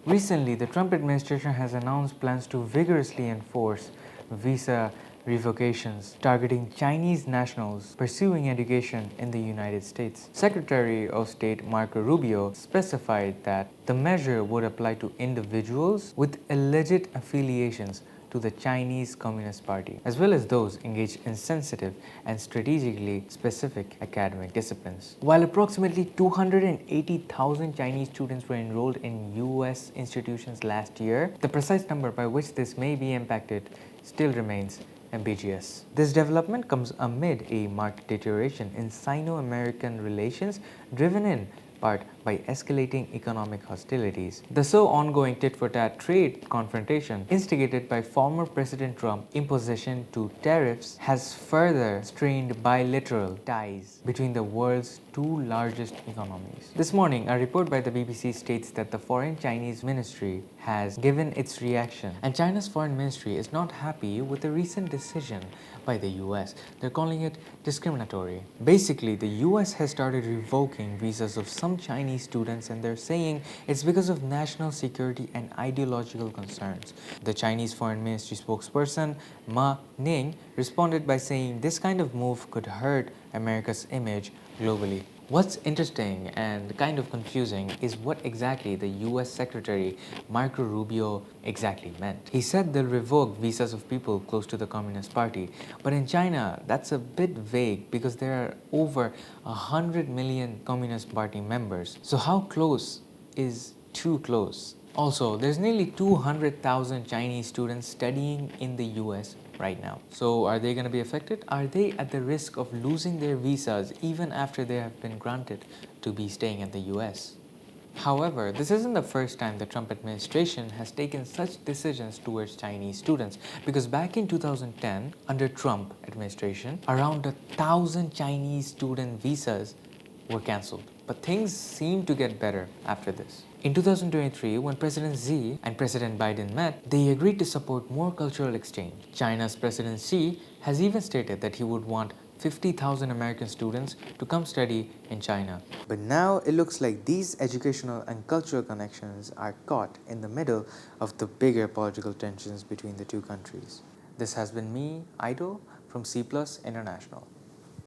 Recently, the Trump administration has announced plans to vigorously enforce visa revocations targeting Chinese nationals pursuing education in the United States. Secretary of State Marco Rubio specified that the measure would apply to individuals with alleged affiliations to the Chinese Communist Party, as well as those engaged in sensitive and strategically specific academic disciplines. While approximately 280,000 Chinese students were enrolled in U.S. institutions last year, the precise number by which this may be impacted still remains ambiguous. This development comes amid a marked deterioration in Sino-American relations driven in part by escalating economic hostilities. The so ongoing tit-for-tat trade confrontation instigated by former President Trump imposition to tariffs has further strained bilateral ties between the world's two largest economies. This morning, a report by the BBC states that the Foreign Chinese Ministry has given its reaction, and China's foreign ministry is not happy with the recent decision by the US. They're calling it discriminatory. Basically, the US has started revoking visas of some Chinese students, and they're saying it's because of national security and ideological concerns. The Chinese Foreign Ministry spokesperson Ma Ning responded by saying this kind of move could hurt America's image globally. What's interesting and kind of confusing is what exactly the US Secretary Marco Rubio exactly meant. He said they'll revoke visas of people close to the Communist Party, but in China that's a bit vague because there are over 100 million Communist Party members. So how close is too close? Also, there's nearly 200,000 Chinese students studying in the US right now. So are they going to be affected? Are they at the risk of losing their visas even after they have been granted to be staying in the US? However, this isn't the first time the Trump administration has taken such decisions towards Chinese students, because back in 2010, under Trump administration, around 1,000 Chinese student visas were cancelled. But things seem to get better after this. In 2023, when President Xi and President Biden met, they agreed to support more cultural exchange. China's President Xi has even stated that he would want 50,000 American students to come study in China. But now it looks like these educational and cultural connections are caught in the middle of the bigger political tensions between the two countries. This has been me, Idol, from Cplus International.